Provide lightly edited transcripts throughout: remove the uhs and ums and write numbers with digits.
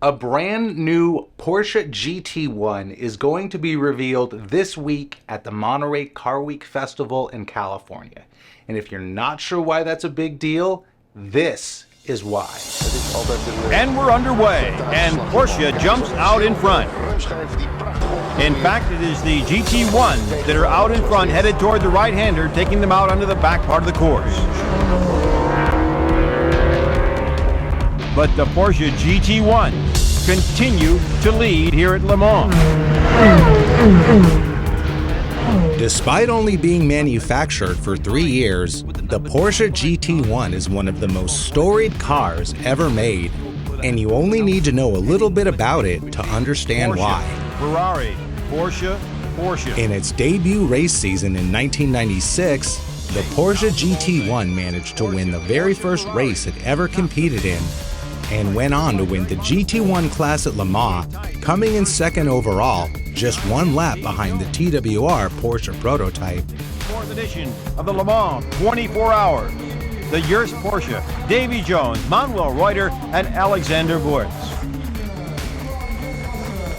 A brand new Porsche GT1 is going to be revealed this week at the Monterey Car Week Festival in California. And if you're not sure why that's a big deal, this is why. And we're underway, and Porsche jumps out in front. In fact, it is the GT1s that are out in front, headed toward the right-hander, taking them out onto the back part of the course. But the Porsche GT1s continue to lead here at Le Mans. Despite only being manufactured for 3 years, the Porsche GT1 is one of the most storied cars ever made, and you only need to know a little bit about it to understand Porsche, why. Ferrari, Porsche. In its debut race season in 1996, the Porsche GT1 managed to win the very first race it ever competed in, and went on to win the GT1 class at Le Mans, coming in second overall, just one lap behind the TWR Porsche prototype. Fourth edition of the Le Mans 24 Hours. The Yerst Porsche, Davy Jones, Manuel Reuter, and Alexander Wurz.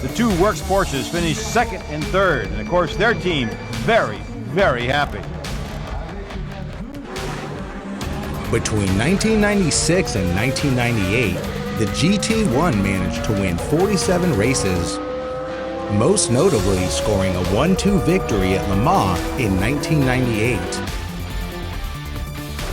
The two Works Porsches finished second and third, and of course their team very, very happy. Between 1996 and 1998, the GT1 managed to win 47 races, most notably scoring a 1-2 victory at Le Mans in 1998.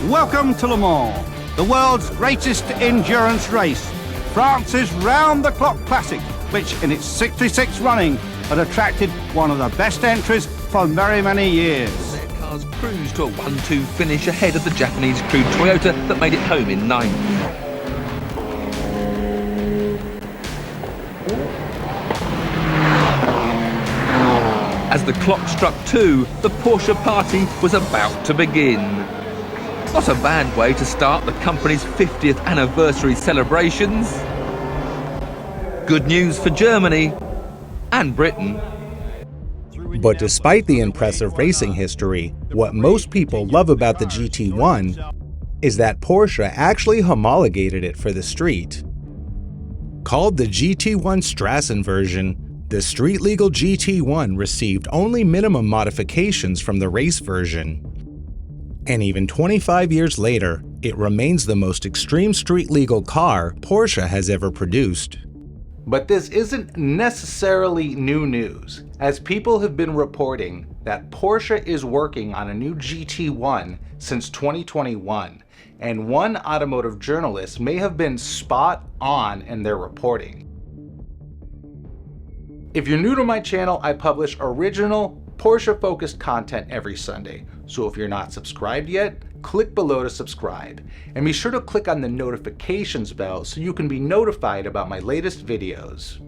Welcome to Le Mans, the world's greatest endurance race, France's round-the-clock classic, which in its 66th running had attracted one of the best entries for very many years. Cruised to a 1-2 finish ahead of the Japanese crewed Toyota that made it home in 9th. As the clock struck 2, the Porsche party was about to begin. Not a bad way to start the company's 50th anniversary celebrations. Good news for Germany and Britain. But despite the impressive racing history, what most people love about the GT1 is that Porsche actually homologated it for the street. Called the GT1 Strassen version, the street-legal GT1 received only minimum modifications from the race version. And even 25 years later, it remains the most extreme street-legal car Porsche has ever produced. But this isn't necessarily new news, as people have been reporting that Porsche is working on a new GT1 since 2021, and one automotive journalist may have been spot on in their reporting. If you're new to my channel, I publish original Porsche-focused content every Sunday, so if you're not subscribed yet, click below to subscribe, and be sure to click on the notifications bell so you can be notified about my latest videos.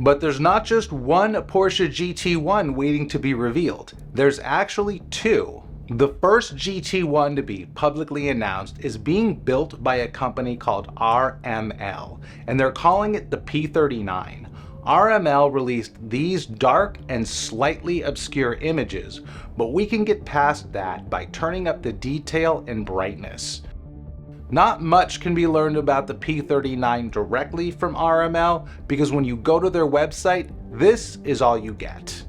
But there's not just one Porsche GT1 waiting to be revealed, there's actually two. The first GT1 to be publicly announced is being built by a company called RML, and they're calling it the P39. RML released these dark and slightly obscure images, but we can get past that by turning up the detail and brightness. Not much can be learned about the P39 directly from RML because when you go to their website, this is all you get.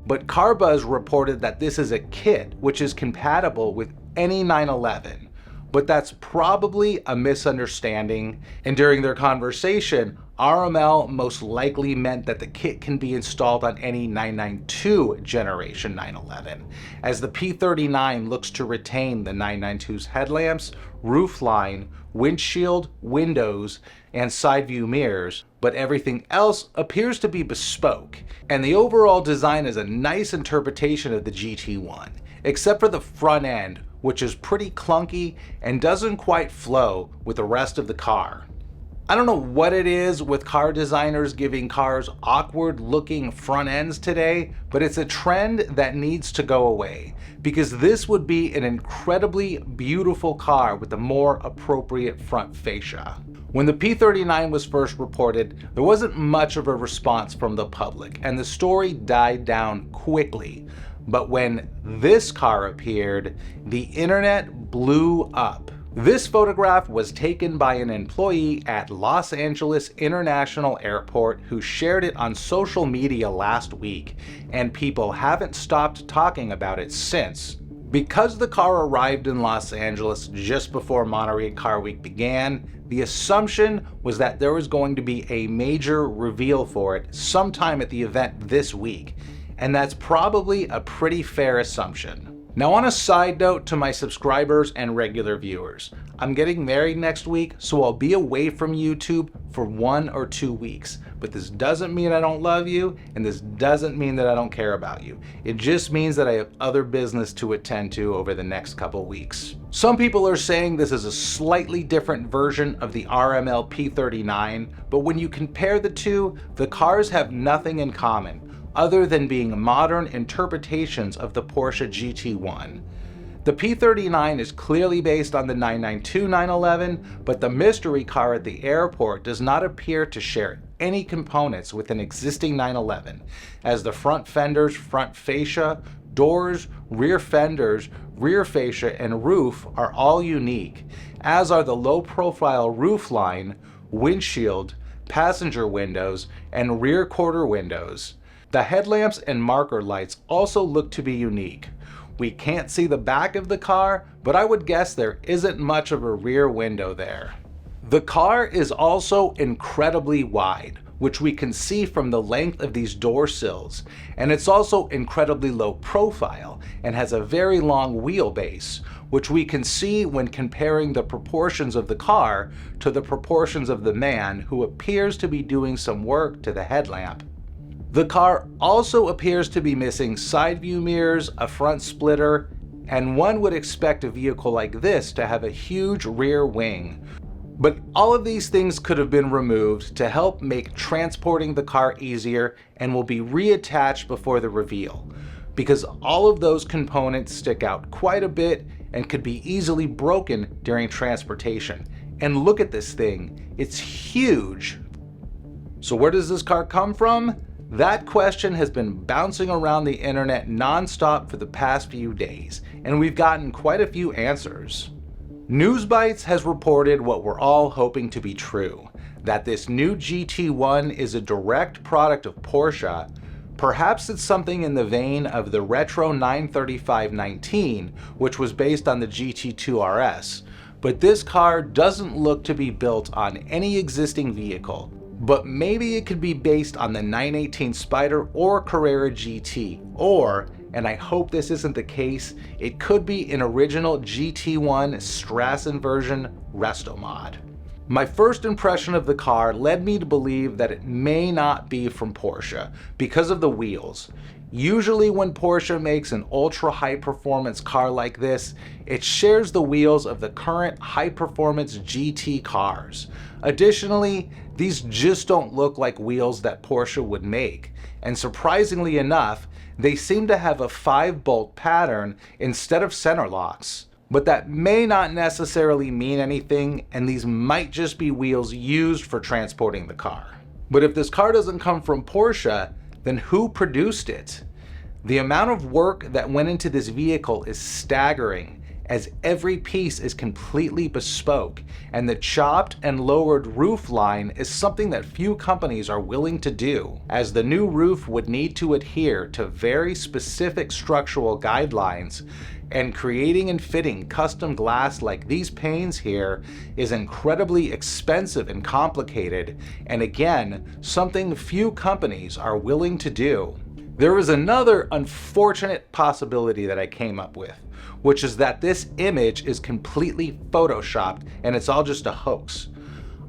But CarBuzz reported that this is a kit which is compatible with any 911, but that's probably a misunderstanding, and during their conversation, RML most likely meant that the kit can be installed on any 992 generation 911, as the P39 looks to retain the 992's headlamps, roofline, windshield, windows, and side view mirrors, but everything else appears to be bespoke, and the overall design is a nice interpretation of the GT1, except for the front end, which is pretty clunky and doesn't quite flow with the rest of the car. I don't know what it is with car designers giving cars awkward looking front ends today, but it's a trend that needs to go away, because this would be an incredibly beautiful car with a more appropriate front fascia. When the P39 was first reported, there wasn't much of a response from the public, and the story died down quickly. But when this car appeared, the internet blew up. This photograph was taken by an employee at Los Angeles International Airport who shared it on social media last week, and people haven't stopped talking about it since. Because the car arrived in Los Angeles just before Monterey Car Week began, the assumption was that there was going to be a major reveal for it sometime at the event this week, and that's probably a pretty fair assumption. Now, on a side note to my subscribers and regular viewers, I'm getting married next week, so I'll be away from YouTube for 1 or 2 weeks. But this doesn't mean I don't love you, and this doesn't mean that I don't care about you. It just means that I have other business to attend to over the next couple weeks. Some people are saying this is a slightly different version of the RML P39, but when you compare the two, the cars have nothing in common, other than being modern interpretations of the Porsche GT1. The P39 is clearly based on the 992 911, but the mystery car at the airport does not appear to share any components with an existing 911, as the front fenders, front fascia, doors, rear fenders, rear fascia, and roof are all unique, as are the low-profile roofline, windshield, passenger windows, and rear quarter windows. The headlamps and marker lights also look to be unique. We can't see the back of the car, but I would guess there isn't much of a rear window there. The car is also incredibly wide, which we can see from the length of these door sills, and it's also incredibly low profile and has a very long wheelbase, which we can see when comparing the proportions of the car to the proportions of the man who appears to be doing some work to the headlamp. The car also appears to be missing side view mirrors, a front splitter, and one would expect a vehicle like this to have a huge rear wing. But all of these things could have been removed to help make transporting the car easier and will be reattached before the reveal, because all of those components stick out quite a bit and could be easily broken during transportation. And look at this thing, it's huge. So where does this car come from? That question has been bouncing around the internet non-stop for the past few days, and we've gotten quite a few answers. Newsbites has reported what we're all hoping to be true, that this new GT1 is a direct product of Porsche. Perhaps it's something in the vein of the retro 935-19, which was based on the GT2 RS, but this car doesn't look to be built on any existing vehicle. But maybe it could be based on the 918 Spider or Carrera GT, or, and I hope this isn't the case, it could be an original GT1 Strassen version resto mod. My first impression of the car led me to believe that it may not be from Porsche because of the wheels. Usually when Porsche makes an ultra high performance car like this, it shares the wheels of the current high performance GT cars. Additionally, these just don't look like wheels that Porsche would make, and surprisingly enough, they seem to have a 5-bolt pattern instead of center locks. But that may not necessarily mean anything, and these might just be wheels used for transporting the car. But if this car doesn't come from Porsche, then who produced it? The amount of work that went into this vehicle is staggering, as every piece is completely bespoke, and the chopped and lowered roof line is something that few companies are willing to do, as the new roof would need to adhere to very specific structural guidelines, and creating and fitting custom glass like these panes here is incredibly expensive and complicated, and again, something few companies are willing to do. There is another unfortunate possibility that I came up with, which is that this image is completely photoshopped and it's all just a hoax.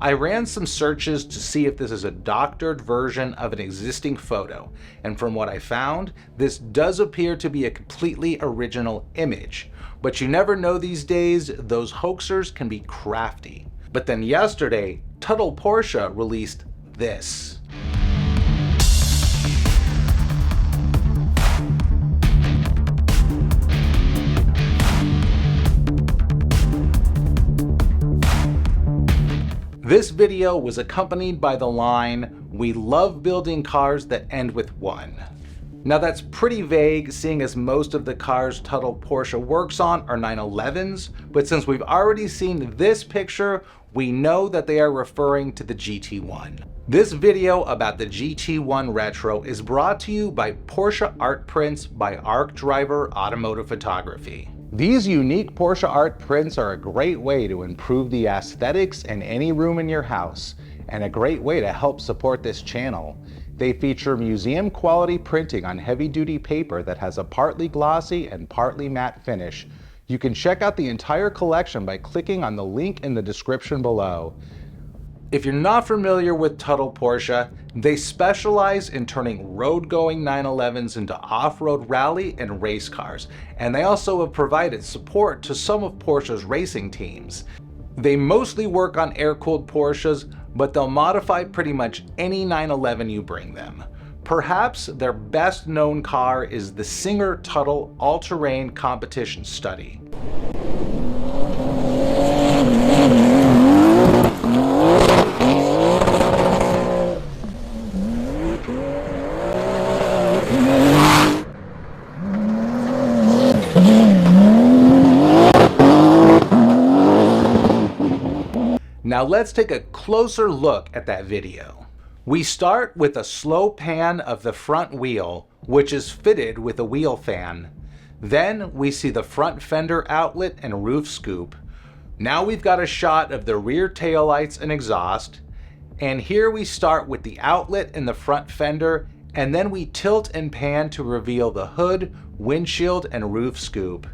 I ran some searches to see if this is a doctored version of an existing photo, and from what I found, this does appear to be a completely original image. But you never know these days, those hoaxers can be crafty. But then yesterday, Tuttle Porsche released this. This video was accompanied by the line, "We love building cars that end with 1." Now that's pretty vague, seeing as most of the cars Tuttle Porsche works on are 911s, but since we've already seen this picture, we know that they are referring to the GT1. This video about the GT1 Retro is brought to you by Porsche Art Prints by Arc Driver Automotive Photography. These unique Porsche art prints are a great way to improve the aesthetics in any room in your house, and a great way to help support this channel. They feature museum quality printing on heavy duty paper that has a partly glossy and partly matte finish. You can check out the entire collection by clicking on the link in the description below. If you're not familiar with Tuttle Porsche, they specialize in turning road-going 911s into off-road rally and race cars, and they also have provided support to some of Porsche's racing teams. They mostly work on air-cooled Porsches, but they'll modify pretty much any 911 you bring them. Perhaps their best known car is the Singer Tuttle All-Terrain Competition Study. Now let's take a closer look at that video. We start with a slow pan of the front wheel, which is fitted with a wheel fan. Then we see the front fender outlet and roof scoop. Now we've got a shot of the rear taillights and exhaust. And here we start with the outlet in the front fender, and then we tilt and pan to reveal the hood, windshield, and roof scoop.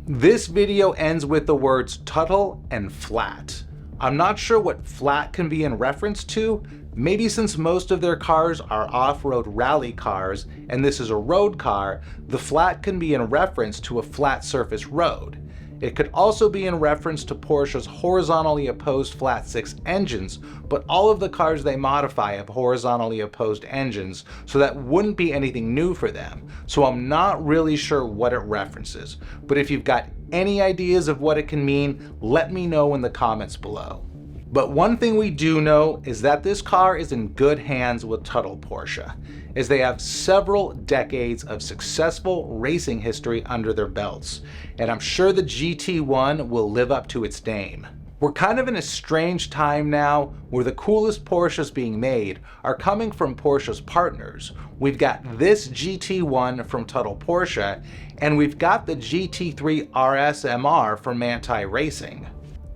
This video ends with the words Tuttle and flat. I'm not sure what flat can be in reference to. Maybe since most of their cars are off-road rally cars and this is a road car, the flat can be in reference to a flat surface road. It could also be in reference to Porsche's horizontally opposed flat six engines, but all of the cars they modify have horizontally opposed engines, so that wouldn't be anything new for them. So I'm not really sure what it references, but if you've got any ideas of what it can mean, let me know in the comments below. But one thing we do know is that this car is in good hands with Tuttle Porsche, as they have several decades of successful racing history under their belts, and I'm sure the GT1 will live up to its name. We're kind of in a strange time now where the coolest Porsches being made are coming from Porsche's partners. We've got this GT1 from Tuttle Porsche, and we've got the GT3 RS MR from Manthey Racing.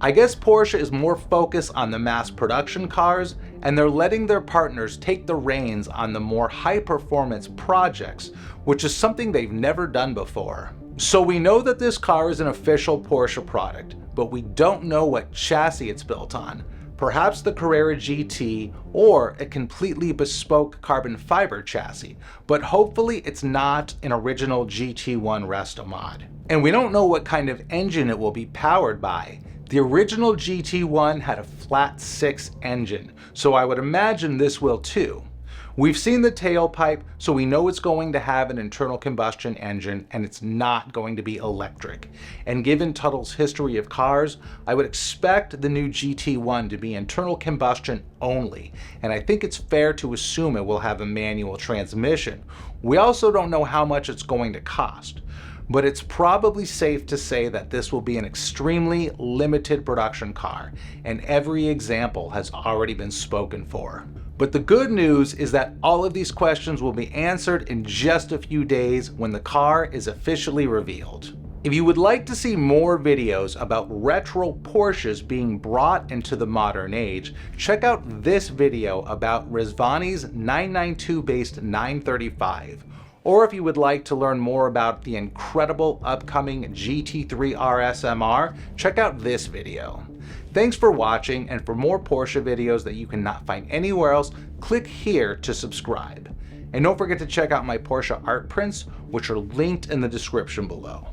I guess Porsche is more focused on the mass production cars, and they're letting their partners take the reins on the more high performance projects, which is something they've never done before. So we know that this car is an official Porsche product, but we don't know what chassis it's built on. Perhaps the Carrera GT or a completely bespoke carbon fiber chassis, but hopefully it's not an original GT1 resto mod. And we don't know what kind of engine it will be powered by. The original GT1 had a flat six engine, so I would imagine this will too. We've seen the tailpipe, so we know it's going to have an internal combustion engine and it's not going to be electric. And given Tuttle's history of cars, I would expect the new GT1 to be internal combustion only, and I think it's fair to assume it will have a manual transmission. We also don't know how much it's going to cost, but it's probably safe to say that this will be an extremely limited production car, and every example has already been spoken for. But the good news is that all of these questions will be answered in just a few days when the car is officially revealed. If you would like to see more videos about retro Porsches being brought into the modern age, check out this video about Rizvani's 992 based 935. Or if you would like to learn more about the incredible upcoming GT3 RS MR, check out this video. Thanks for watching, and for more Porsche videos that you cannot find anywhere else, click here to subscribe. And don't forget to check out my Porsche art prints, which are linked in the description below.